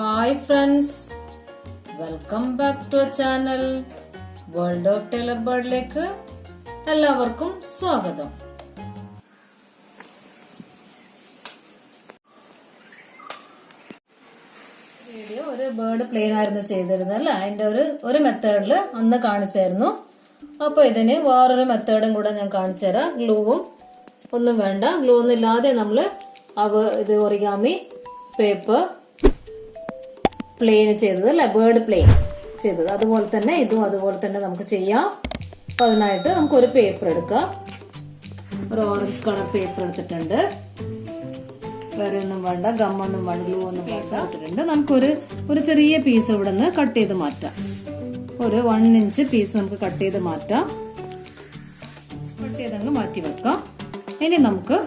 Hi friends, welcome back to our channel World of Tailor Bird-ലേക്ക് എല്ലാവർക്കും സ്വാഗതം. Video ഒരു bird plain ആയിരുന്നു ചെയ്തിരുന്നത് അല്ലേ? അതിന്റെ ഒരു മെത്തേഡില് അന്ന് കാണിച്ചായിരുന്നു. അപ്പൊ ഇതിന് വേറൊരു മെത്തേഡും കൂടെ ഞാൻ കാണിച്ചു തരാം. ഗ്ലൂവും ഒന്നും വേണ്ട, ഗ്ലൂ ഒന്നും ഇല്ലാതെ നമ്മള് ഇത് ഒറിഗാമി പേപ്പർ പ്ലെയിൻ ചെയ്തത് അല്ലെ, ബേർഡ് പ്ലെയിൻ ചെയ്തത്. അതുപോലെ തന്നെ ഇതും അതുപോലെ തന്നെ നമുക്ക് ചെയ്യാം. അപ്പൊ അതിനായിട്ട് നമുക്കൊരു പേപ്പർ എടുക്കാം. ഒരു ഓറഞ്ച് കളർ പേപ്പർ എടുത്തിട്ടുണ്ട്. വേറെ ഒന്നും വേണ്ട, ഗമ്മൊന്നും വേണ്ട, ഗ്ലൂ ഒന്നും വേണ്ട. എടുത്തിട്ടുണ്ട്. നമുക്കൊരു ചെറിയ പീസ് ഇവിടെ നിന്ന് കട്ട് ചെയ്ത് മാറ്റാം. ഒരു 1 ഇഞ്ച് പീസ് നമുക്ക് കട്ട് ചെയ്ത് മാറ്റാം. കട്ട് ചെയ്തങ്ങ് മാറ്റി വെക്കാം. ഇനി നമുക്ക്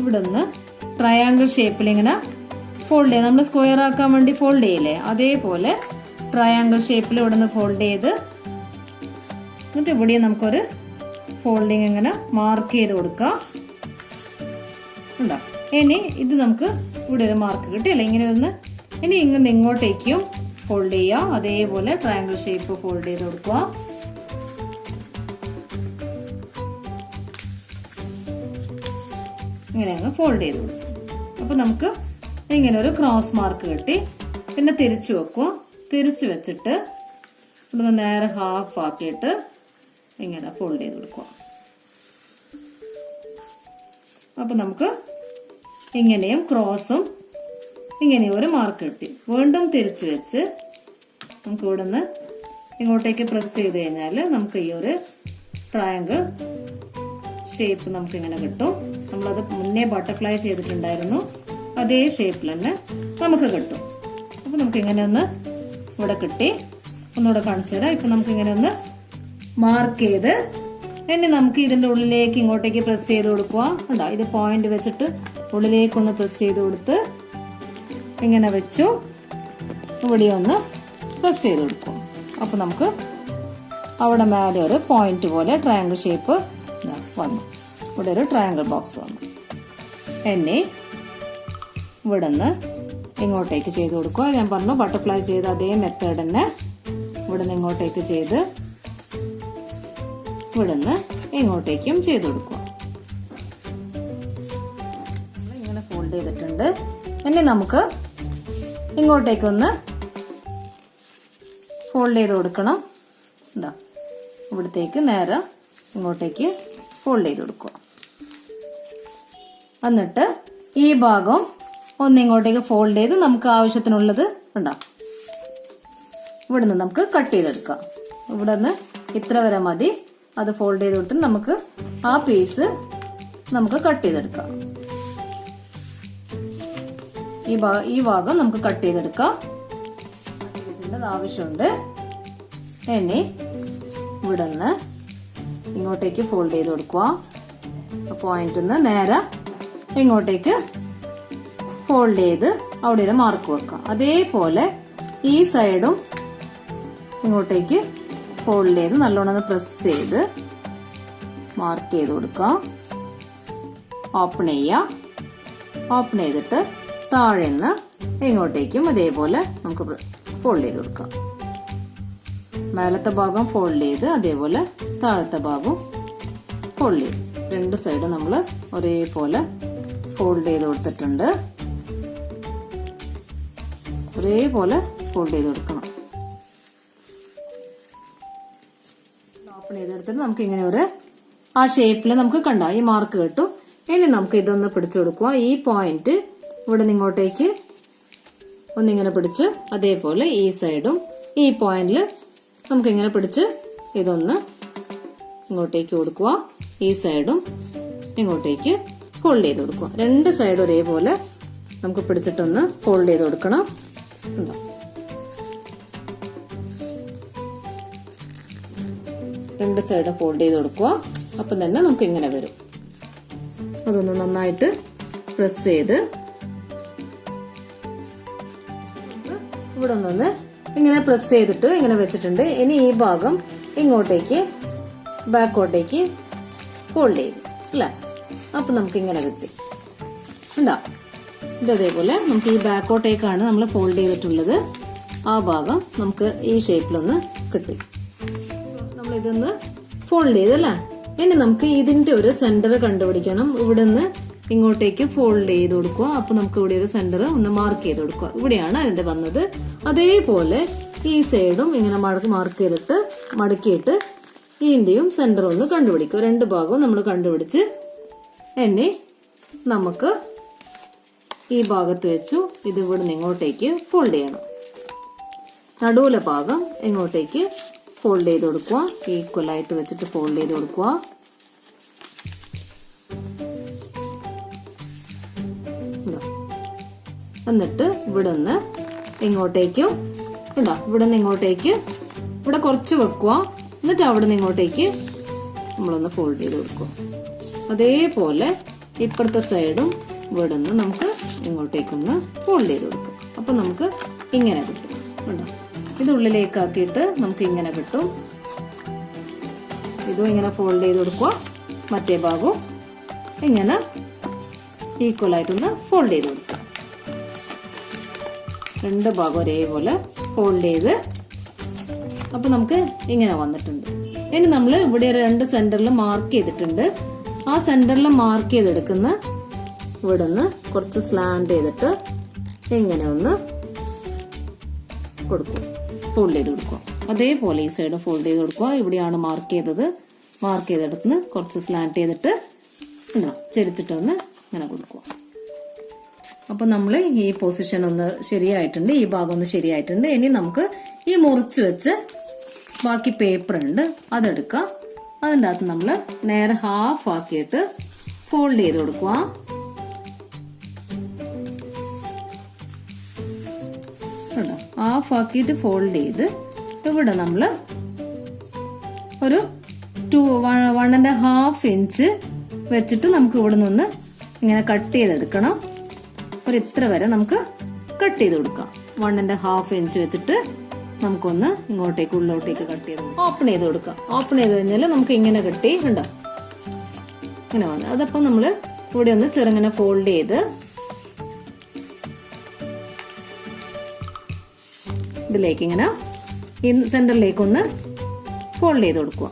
ഇവിടെ നിന്ന് ട്രയാങ്കിൾ ഷേപ്പിൽ ഇങ്ങനെ ഫോൾഡ് ചെയ്യാം. നമ്മൾ സ്ക്വയർ ആക്കാൻ വേണ്ടി ഫോൾഡ് ചെയ്യില്ലേ, അതേപോലെ ട്രയാങ്കിൾ ഷേപ്പിൽ ഇവിടെ നിന്ന് ഫോൾഡ് ചെയ്ത് എന്നിട്ട് ഇവിടെ നമുക്കൊരു ഫോൾഡിങ് ഇങ്ങനെ മാർക്ക് ചെയ്ത് കൊടുക്കാം. ഉണ്ടോ? ഇനി ഇത് നമുക്ക് ഇവിടെ ഒരു മാർക്ക് കിട്ടിയല്ലേ, ഇങ്ങനെ ഒന്ന്. ഇനി ഇങ്ങനെ ഇങ്ങോട്ടേക്കും ഫോൾഡ് ചെയ്യാം. അതേപോലെ ട്രയാങ്കിൾ ഷേപ്പ് ഫോൾഡ് ചെയ്ത് കൊടുക്കുക. ഇങ്ങനെ അങ്ങ് ഫോൾഡ് ചെയ്ത് കൊടുക്കും. അപ്പൊ നമുക്ക് ഇങ്ങനെ ഒരു ക്രോസ് മാർക്ക് കിട്ടി. പിന്നെ തിരിച്ചു വെക്കും. തിരിച്ചു വെച്ചിട്ട് ഇവിടെ നേരെ ഹാഫ് ആക്കിയിട്ട് ഇങ്ങനെ ഫോൾഡ് ചെയ്ത് കൊടുക്കുക. അപ്പൊ നമുക്ക് ഇങ്ങനെയും ക്രോസും ഇങ്ങനെയും ഒരു മാർക്ക് കിട്ടി. വീണ്ടും തിരിച്ചു വെച്ച് നമുക്ക് ഇവിടെ നിന്ന് ഇങ്ങോട്ടേക്ക് പ്രസ് ചെയ്ത് കഴിഞ്ഞാൽ നമുക്ക് ഈ ഒരു ട്രയാങ്കിൾ ഷേപ്പ് നമുക്ക് ഇങ്ങനെ കിട്ടും. നമ്മളത് മുന്നേ ബട്ടർഫ്ലൈ ചെയ്തിട്ടുണ്ടായിരുന്നു, അതേ ഷേപ്പിൽ തന്നെ നമുക്ക് കിട്ടും. അപ്പൊ നമുക്ക് ഇങ്ങനെ ഒന്ന് ഇവിടെ കിട്ടി. ഒന്നുകൂടെ കാണിച്ചു തരാം. ഇപ്പൊ നമുക്ക് ഇങ്ങനെ ഒന്ന് മാർക്ക് ചെയ്ത് ഇനി നമുക്ക് ഇതിന്റെ ഉള്ളിലേക്ക് ഇങ്ങോട്ടേക്ക് പ്രസ് ചെയ്ത് കൊടുക്കുക. ഉണ്ടോ? ഇത് പോയിന്റ് വെച്ചിട്ട് ഉള്ളിലേക്ക് ഒന്ന് പ്രസ് ചെയ്ത് കൊടുത്ത് ഇങ്ങനെ വെച്ചു. ഇവിടെ ഒന്ന് പ്രസ് ചെയ്ത് കൊടുക്കും. അപ്പൊ നമുക്ക് അവിടെ മേലെ ഒരു പോയിന്റ് പോലെ ട്രയാങ്കിൾ ഷേപ്പ് വന്നു. ഇവിടെ ഒരു ട്രയാങ്കിൾ ബോക്സ് വന്നു. ഇനി ഇവിടെ നിന്ന് ഇങ്ങോട്ടേക്ക് ചെയ്ത് കൊടുക്കുക. ഞാൻ പറഞ്ഞു ബട്ടർഫ്ലൈ ചെയ്ത അതേ മെത്തേഡ് തന്നെ ഇവിടെ നിന്ന് ഇങ്ങോട്ടേക്ക് ചെയ്ത് ഇവിടെ നിന്ന് ഇങ്ങോട്ടേക്കും ചെയ്ത് കൊടുക്കുക. ഇങ്ങനെ ഫോൾഡ് ചെയ്തിട്ടുണ്ട്. ഇനി നമുക്ക് ഇങ്ങോട്ടേക്കൊന്ന് ഫോൾഡ് ചെയ്ത് കൊടുക്കണം. ഉണ്ടോ? ഇവിടത്തേക്ക് നേരെ ഇങ്ങോട്ടേക്ക് ഫോൾഡ് ചെയ്ത് കൊടുക്കുക. എന്നിട്ട് ഈ ഭാഗം ഒന്നിങ്ങോട്ടേക്ക് ഫോൾഡ് ചെയ്ത് നമുക്ക് ആവശ്യത്തിനുള്ളത് ഉണ്ടാവും. ഇവിടെ നിന്ന് നമുക്ക് കട്ട് ചെയ്തെടുക്കാം. ഇവിടെ നിന്ന് ഇത്ര വരെ മതി. അത് ഫോൾഡ് ചെയ്ത് കൊടുത്ത് നമുക്ക് ആ പീസ് നമുക്ക് കട്ട് ചെയ്തെടുക്കാം. ഈ ഭാഗം നമുക്ക് കട്ട് ചെയ്തെടുക്കാം. ആവശ്യമുണ്ട്. ഇനി ഇവിടെ നിന്ന് ഇങ്ങോട്ടേക്ക് ഫോൾഡ് ചെയ്ത് കൊടുക്കുക. പോയിന്റ് നിന്ന് നേരെ ഇങ്ങോട്ടേക്ക് ഫോൾഡ് ചെയ്ത് അവിടെ ഒരു മാർക്ക് വെക്കാം. അതേപോലെ ഈ സൈഡും ഇങ്ങോട്ടേക്ക് ഫോൾഡ് ചെയ്ത് നല്ലോണം പ്രസ് ചെയ്ത് മാർക്ക് ചെയ്ത് കൊടുക്കാം. ഓപ്പൺ ചെയ്യാം. ഓപ്പൺ ചെയ്തിട്ട് താഴെ നിന്ന് ഇങ്ങോട്ടേക്കും അതേപോലെ നമുക്ക് ഫോൾഡ് ചെയ്ത് കൊടുക്കാം. മേലത്തെ ഭാഗം ഫോൾഡ് ചെയ്ത് അതേപോലെ താഴത്തെ ഭാഗം ഫോൾഡ് ചെയ്ത് രണ്ട് സൈഡ് നമ്മൾ ഒരേപോലെ ഫോൾഡ് ചെയ്ത് കൊടുത്തിട്ടുണ്ട്. ഒരേപോലെ ഫോൾഡ് ചെയ്ത് കൊടുക്കണം. ഓപ്പൺ ചെയ്തെടുത്തിട്ട് നമുക്ക് ഇങ്ങനെ ആ ഷേപ്പിൽ നമുക്ക് കണ്ടോ ഈ മാർക്ക് കിട്ടും. ഇനി നമുക്ക് ഇതൊന്ന് പിടിച്ചു കൊടുക്കുക. ഈ പോയിന്റ് ഇവിടെ നിന്ന് ഇങ്ങോട്ടേക്ക് ഒന്നിങ്ങനെ പിടിച്ച് അതേപോലെ ഈ സൈഡും ഈ പോയിന്റിൽ നമുക്ക് ഇങ്ങനെ പിടിച്ച് ഇതൊന്ന് ഇങ്ങോട്ടേക്ക് കൊടുക്കുക. ഈ സൈഡും ഇങ്ങോട്ടേക്ക് ഫോൾഡ് ചെയ്ത് കൊടുക്കുക. രണ്ട് സൈഡും ഒരേപോലെ നമുക്ക് പിടിച്ചിട്ടൊന്ന് ഫോൾഡ് ചെയ്ത് കൊടുക്കണം. രണ്ട് സൈഡും ഫോൾഡ് ചെയ്ത് കൊടുക്കുക. അപ്പം തന്നെ നമുക്ക് ഇങ്ങനെ വരും. അതൊന്ന് നന്നായിട്ട് പ്രസ് ചെയ്ത് ഇവിടെ നിന്ന് ഇങ്ങനെ പ്രസ് ചെയ്തിട്ട് ഇങ്ങനെ വെച്ചിട്ടുണ്ട്. ഇനി ഈ ഭാഗം ഇങ്ങോട്ടേക്ക് ബാക്കോട്ടേക്ക് ഫോൾഡ് ചെയ്തു അല്ലേ? അപ്പൊ നമുക്ക് ഇങ്ങനെ കിട്ടി. ഉണ്ടാ ഇതേപോലെ നമുക്ക് ഈ ബാക്കോട്ടേക്കാണ് നമ്മൾ ഫോൾഡ് ചെയ്തിട്ടുള്ളത്. ആ ഭാഗം നമുക്ക് ഈ ഷേപ്പിലൊന്ന് കിട്ടി. നമ്മൾ ഇതൊന്ന് ഫോൾഡ് ചെയ്തല്ലേ. ഇനി നമുക്ക് ഇതിന്റെ ഒരു സെന്റർ കണ്ടുപിടിക്കണം. ഇവിടെ നിന്ന് ഇങ്ങോട്ടേക്ക് ഫോൾഡ് ചെയ്ത് കൊടുക്കുക. അപ്പൊ നമുക്ക് ഇവിടെ ഒരു സെന്റർ ഒന്ന് മാർക്ക് ചെയ്ത് കൊടുക്കുക. ഇവിടെയാണ് അതിന്റെ വന്നത്. അതേപോലെ ഈ സൈഡും ഇങ്ങനെ മാർക്ക് ചെയ്തിട്ട് മടക്കിയിട്ട് ഇതിന്റെയും സെന്റർ ഒന്ന് കണ്ടുപിടിക്കുക. രണ്ട് ഭാഗവും നമ്മൾ കണ്ടുപിടിച്ച് ഇനി നമുക്ക് ഈ ഭാഗത്ത് വെച്ചു ഇത് ഇവിടെ നിന്ന് ഇങ്ങോട്ടേക്ക് ഫോൾഡ് ചെയ്യണം. നടുവിലെ ഭാഗം ഇങ്ങോട്ടേക്ക് ഫോൾഡ് ചെയ്ത് കൊടുക്കുക. ഈക്വൽ ആയിട്ട് വെച്ചിട്ട് ഫോൾഡ് ചെയ്ത് കൊടുക്കുക. എന്നിട്ട് ഇവിടെ നിന്ന് ഇങ്ങോട്ടേക്കും ഇവിടെ നിന്ന് ഇങ്ങോട്ടേക്ക് ഇവിടെ കുറച്ച് വെക്കുക. എന്നിട്ട് അവിടെ നിന്ന് ഇങ്ങോട്ടേക്ക് നമ്മളൊന്ന് ഫോൾഡ് ചെയ്ത് കൊടുക്കുക. അതേപോലെ ഇപ്പുറത്തെ സൈഡും ഇവിടെ നിന്ന് നമുക്ക് ഇങ്ങോട്ടേക്കൊന്ന് ഫോൾഡ് ചെയ്ത് കൊടുക്കും. അപ്പൊ നമുക്ക് ഇങ്ങനെ കിട്ടും. കണ്ടോ, ഇത് ഉള്ളിലേക്കാക്കിയിട്ട് നമുക്ക് ഇങ്ങനെ കിട്ടും. ഇതും ഇങ്ങനെ ഫോൾഡ് ചെയ്ത് കൊടുക്കുക. മറ്റേ ഭാഗവും ഇങ്ങനെ ഈക്വൽ ആയിട്ടൊന്ന് ഫോൾഡ് ചെയ്ത് കൊടുക്കുക. രണ്ട് ഭാഗം ഒരേപോലെ ഫോൾഡ് ചെയ്ത് അപ്പൊ നമുക്ക് ഇങ്ങനെ വന്നിട്ടുണ്ട്. ഇനി നമ്മൾ ഇവിടെ രണ്ട് സെന്ററിൽ മാർക്ക് ചെയ്തിട്ടുണ്ട്. ആ സെന്ററിൽ മാർക്ക് ചെയ്തെടുക്കുന്ന ഇവിടെ നിന്ന് കുറച്ച് സ്ലാൻഡ് ചെയ്തിട്ട് ഇങ്ങനെ ഒന്ന് കൊടുക്കും, ഫോൾഡ് ചെയ്ത് കൊടുക്കുക. അതേപോലെ ഈ സൈഡ് ഫോൾഡ് ചെയ്ത് കൊടുക്കുക. ഇവിടെയാണ് മാർക്ക് ചെയ്തത്. മാർക്ക് ചെയ്തെടുത്ത് കുറച്ച് സ്ലാൻഡ് ചെയ്തിട്ട് ചെരിച്ചിട്ടൊന്ന് ഇങ്ങനെ കൊടുക്കുക. അപ്പൊ നമ്മൾ ഈ പൊസിഷൻ ഒന്ന് ശരിയായിട്ടുണ്ട്. ഈ ഭാഗം ഒന്ന് ശരിയായിട്ടുണ്ട്. ഇനി നമുക്ക് ഈ മുറിച്ച് വെച്ച് ബാക്കി പേപ്പർ ഉണ്ട് അതെടുക്കാം. അതിൻ്റെ അകത്ത് നമ്മൾ നേരെ ഹാഫ് ആക്കിയിട്ട് ഫോൾഡ് ചെയ്ത് കൊടുക്കുക. ഹാഫ് ആക്കിയിട്ട് ഫോൾഡ് ചെയ്ത് ഇവിടെ നമ്മൾ ഒരു 1.5 ഇഞ്ച് വെച്ചിട്ട് നമുക്ക് ഇവിടെ നിന്ന് ഇങ്ങനെ കട്ട് ചെയ്തെടുക്കണം. ഒരു ഇത്ര വരെ നമുക്ക് കട്ട് ചെയ്ത് കൊടുക്കാം. 1.5 ഇഞ്ച് വെച്ചിട്ട് നമുക്കൊന്ന് ഇങ്ങോട്ടേക്ക് ഉള്ളോട്ടേക്ക് കട്ട് ചെയ്ത് ഓപ്പൺ ചെയ്ത് കൊടുക്കാം. ഓപ്പൺ ചെയ്ത് കഴിഞ്ഞാൽ നമുക്ക് ഇങ്ങനെ കിട്ടി ഉണ്ടോ, ഇങ്ങനെ വന്ന്. അതപ്പം നമ്മള് ഇവിടെ ഒന്ന് ചെറുങ്ങനെ ഫോൾഡ് ചെയ്ത് ഇതിലേക്ക് ഇങ്ങനെ ഈ സെന്ററിലേക്ക് ഒന്ന് ഫോൾഡ് ചെയ്ത് കൊടുക്കുക.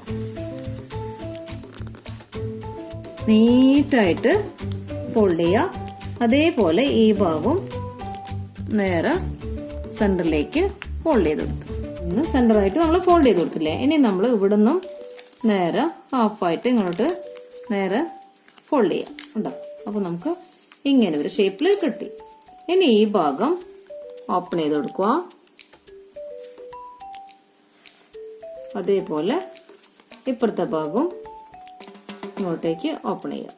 നീറ്റായിട്ട് ഫോൾഡ് ചെയ്യുക. അതേപോലെ ഈ ഭാഗം നേരെ സെന്ററിലേക്ക് ഫോൾഡ് ചെയ്ത് കൊടുത്തു. സെന്ററായിട്ട് നമ്മൾ ഫോൾഡ് ചെയ്ത് കൊടുത്തില്ലേ. ഇനി നമ്മൾ ഇവിടെ നിന്നും നേരെ ഹാഫായിട്ട് ഇങ്ങോട്ട് നേരെ ഫോൾഡ് ചെയ്യാം. ഉണ്ടോ, അപ്പൊ നമുക്ക് ഇങ്ങനെ ഒരു ഷേപ്പിൽ കിട്ടി. ഇനി ഈ ഭാഗം ഓപ്പൺ ചെയ്ത് കൊടുക്കുക. അതേപോലെ ഇപ്പുറത്തെ ഭാഗവും ഇങ്ങോട്ടേക്ക് ഓപ്പൺ ചെയ്യാം.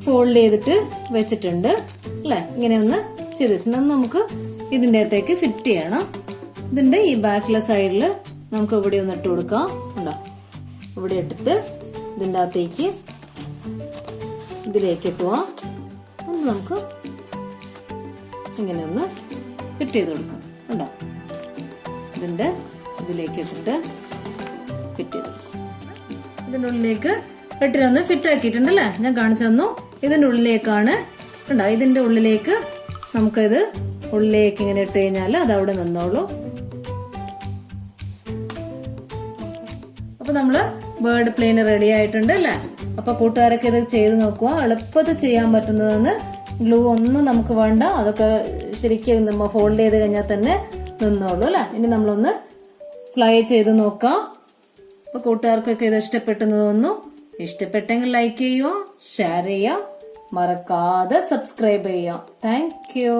ഫോൾഡ് ചെയ്തിട്ട് വെച്ചിട്ടുണ്ട് അല്ലെ. ഇങ്ങനെ ഒന്ന് ചെയ്ത് വെച്ചിട്ട് നമുക്ക് ഇതിന്റെ അകത്തേക്ക് ഫിറ്റ് ചെയ്യണം. ഇതിന്റെ ഈ ബാക്കിലെ സൈഡില് നമുക്ക് ഇവിടെ ഒന്ന് ഇട്ട് കൊടുക്കാം. ഉണ്ടോ, ഇവിടെ ഇട്ടിട്ട് ഇതിന്റെ അകത്തേക്ക് ഇതിലേക്ക് ഇട്ടുക. നമുക്ക് ഇങ്ങനെ ഒന്ന് ഫിറ്റ് ചെയ്ത് കൊടുക്കാം. ഉണ്ടോ, ഇതിന്റെ ഇതിലേക്ക് ഇട്ടിട്ട് ഫിറ്റ് ചെയ്ത് ഇതിന്റെ ഉള്ളിലേക്ക് ഇട്ടിട്ടൊന്ന് ഫിറ്റ് ആക്കിയിട്ടുണ്ടല്ലേ. ഞാൻ കാണിച്ചു തന്നു. ഇതിന്റെ ഉള്ളിലേക്കാണ് ഉണ്ടോ, ഇതിന്റെ ഉള്ളിലേക്ക് നമുക്കിത് ഉള്ളിലേക്ക് ഇങ്ങനെ ഇട്ട് കഴിഞ്ഞാൽ അത് അവിടെ നിന്നോളൂ. അപ്പൊ നമ്മള് ബേർഡ് പ്ലെയിൻ റെഡി ആയിട്ടുണ്ട് അല്ലെ. അപ്പൊ കൂട്ടുകാരൊക്കെ ഇത് ചെയ്ത് നോക്കുക. എളുപ്പത്തിൽ ചെയ്യാൻ പറ്റുന്നതെന്ന്. ഗ്ലൂ ഒന്നും നമുക്ക് വേണ്ട. അതൊക്കെ ശരിക്കും നമ്മൾ ഫോൾഡ് ചെയ്ത് കഴിഞ്ഞാൽ തന്നെ നിന്നോളൂ അല്ലെ. ഇനി നമ്മളൊന്ന് ഫ്ലൈ ചെയ്ത് നോക്കാം. അപ്പൊ കൂട്ടുകാർക്കൊക്കെ ഇത് ഇഷ്ടപ്പെട്ടെന്ന് തോന്നുന്നു. ഇഷ്ടപ്പെട്ടെങ്കിൽ ലൈക്ക് ചെയ്യുക, ഷെയർ ചെയ്യുക, മറക്കാതെ സബ്സ്ക്രൈബ് ചെയ്യുക. Thank you.